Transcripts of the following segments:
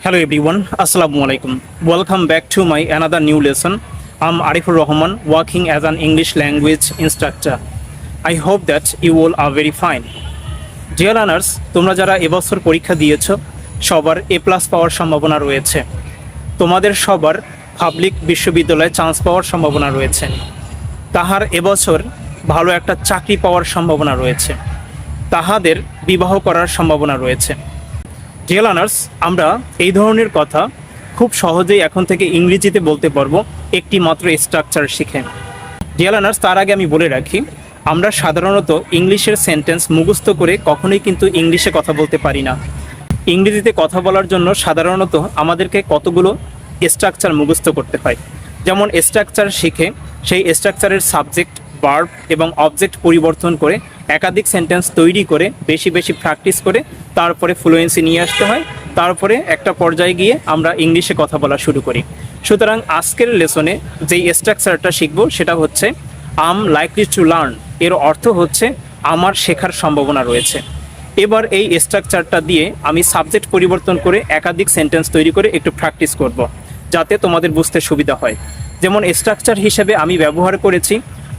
Hello everyone, Assalamu alaikum. Welcome back to my another new lesson. I'm Arifur Rahman, working as an English language instructor. I hope that you all are very fine. Dear learners, তোমরা যারা এবছর পরীক্ষা দিয়েছো সবার A+ পাওয়ার সম্ভাবনা রয়েছে। তোমাদের সবার পাবলিক বিশ্ববিদ্যালয়ে চান্স পাওয়ার সম্ভাবনা রয়েছে। তাহার এবছর ভালো একটা চাকরি পাওয়ার সম্ভাবনা রয়েছে। তাহাদের বিবাহ করার সম্ভাবনা রয়েছে। ডিয়ার লার্নার্স, আমরা এই ধরনের কথা খুব সহজেই এখন থেকে ইংরেজিতে বলতে পারবো একটি মাত্র স্ট্রাকচার শিখে। ডিয়ার লার্নার্স, তার আগে আমি বলে রাখি, আমরা সাধারণত ইংলিশের সেন্টেন্স মুখস্থ করে কখনোই কিন্তু ইংলিশে কথা বলতে পারি না। ইংরেজিতে কথা বলার জন্য সাধারণত আমাদেরকে কতগুলো স্ট্রাকচার মুখস্থ করতে হয়। যেমন স্ট্রাকচার শিখে সেই স্ট্রাকচারের সাবজেক্ট, ভার্ব এবং অবজেক্ট পরিবর্তন করে একাধিক সেন্টেন্স তৈরি করে বেশি বেশি প্র্যাকটিস করে তারপরে ফ্লুয়েন্সি নিয়ে আসতে হয়। তারপরে একটা পর্যায়ে গিয়ে আমরা ইংলিশে কথা বলা শুরু করি। সুতরাং আজকের লেসনে যেই স্ট্রাকচারটা শিখব সেটা হচ্ছে আম লাইকলি টু লার্ন। এর অর্থ হচ্ছে আমার শেখার সম্ভাবনা রয়েছে। এবার এই স্ট্রাকচারটা দিয়ে আমি সাবজেক্ট পরিবর্তন করে একাধিক সেন্টেন্স তৈরি করে একটু প্র্যাকটিস করব, যাতে তোমাদের বুঝতে সুবিধা হয়। যেমন স্ট্রাকচার হিসেবে আমি ব্যবহার করেছি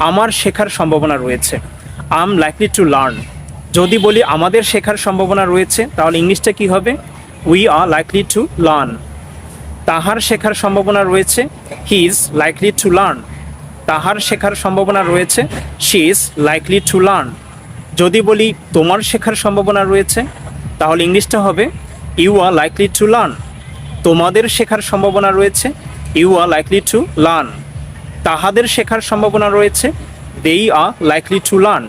আমার শেখার সম্ভাবনা রয়েছে, আম লাইকলি টু লার্ন। যদি বলি আমাদের শেখার সম্ভাবনা রয়েছে তাহলে ইংলিশটা কি হবে? We are likely to learn. তাহার শেখার সম্ভাবনা রয়েছে, he is likely to learn. তাহার শেখার সম্ভাবনা রয়েছে, she is likely to learn. যদি বলি তোমার শেখার সম্ভাবনা রয়েছে তাহলে ইংলিশটা হবে you are likely to learn. তোমাদের শেখার সম্ভাবনা রয়েছে, you are likely to learn. তাহাদের শেখার সম্ভাবনা রয়েছে, they are likely to learn.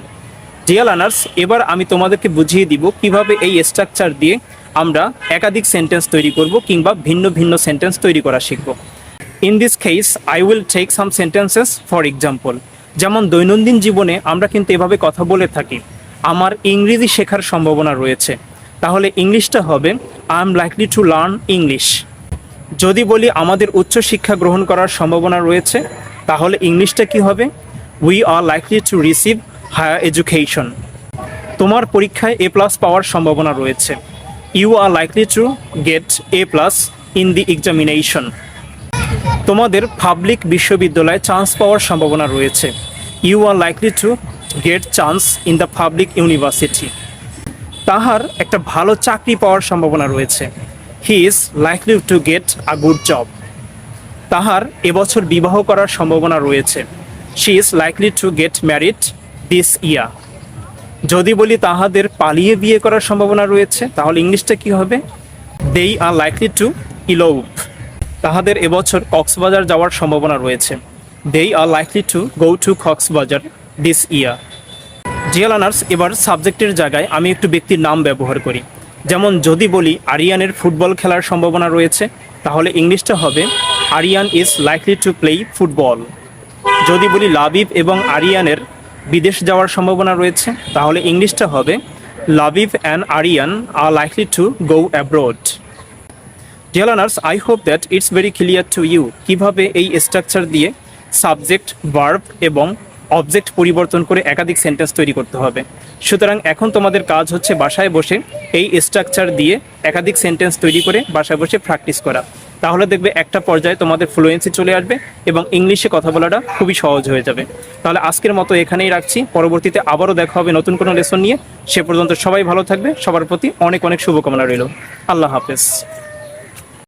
Dear learners, এবার আমি তোমাদেরকে বুঝিয়ে দিব কিভাবে এই স্ট্রাকচার দিয়ে আমরা একাধিক সেন্টেন্স তৈরি করব কিংবা ভিন্ন ভিন্ন সেন্টেন্স তৈরি করা শিখব। In this case I will take some sentences for example. যেমন দৈনন্দিন জীবনে আমরা কিন্তু এভাবে কথা বলে থাকি, আমার ইংরেজি শেখার সম্ভাবনা রয়েছে, তাহলে ইংলিশটা হবে I am likely to learn English. যদি বলি আমাদের উচ্চশিক্ষা গ্রহণ করার সম্ভাবনা রয়েছে তাহলে ইংলিশটা কি হবে? We are likely to receive higher education. তোমার পরীক্ষায় A+ পাওয়ার সম্ভাবনা রয়েছে, you are likely to get A+ in the examination. তোমাদের পাবলিক বিশ্ববিদ্যালয়ে চান্স পাওয়ার সম্ভাবনা রয়েছে, you are likely to get chance in the public university. তাহার একটা ভালো চাকরি পাওয়ার সম্ভাবনা রয়েছে, he is likely to get a good job. তাহার এবছর বিবাহ করার সম্ভাবনা রয়েছে, she is likely to get married this ইয়ার। যদি বলি তাহাদের পালিয়ে বিয়ে করার সম্ভাবনা রয়েছে তাহলে ইংলিশটা কি হবে? দেই আর লাইকলি টু ইলোপ। তাহাদের এবছর কক্সবাজার যাওয়ার সম্ভাবনা রয়েছে, they are likely to go to Cox's Bazar this year. Deer learners, এবার সাবজেক্টের জায়গায় আমি একটু ব্যক্তির নাম ব্যবহার করি। যেমন যদি বলি আরিয়ানের ফুটবল খেলার সম্ভাবনা রয়েছে তাহলে ইংলিশটা হবে Aryan is likely to play football. যদি বলি লাবিব এবং আরিয়ানের বিদেশ যাওয়ার সম্ভাবনা রয়েছে তাহলে ইংলিশটা হবে Labib and Aryan are likely to go abroad. Dear learners, I hope that it's very clear to you কিভাবে এই স্ট্রাকচার দিয়ে সাবজেক্ট, ভার্ব এবং অবজেক্ট পরিবর্তন করে একাধিক সেন্টেন্স তৈরি করতে হবে। সুতরাং এখন তোমাদের কাজ হচ্ছে বাসায় বসে এই স্ট্রাকচার দিয়ে একাধিক সেন্টেন্স তৈরি করে বাসায় বসে প্র্যাকটিস করা। তাহলে দেখবে একটা পর্যায়ে তোমাদের ফ্লুয়েন্সি চলে আসবে এবং ইংলিশে কথা বলাটা খুবই সহজ হয়ে যাবে। তাহলে আজকের মতো এখানেই রাখছি, পরবর্তীতে আবারও দেখা হবে নতুন কোনো লেসন নিয়ে। সে পর্যন্ত সবাই ভালো থাকবে, সবার প্রতি অনেক অনেক শুভকামনা রইল। আল্লাহ হাফেজ।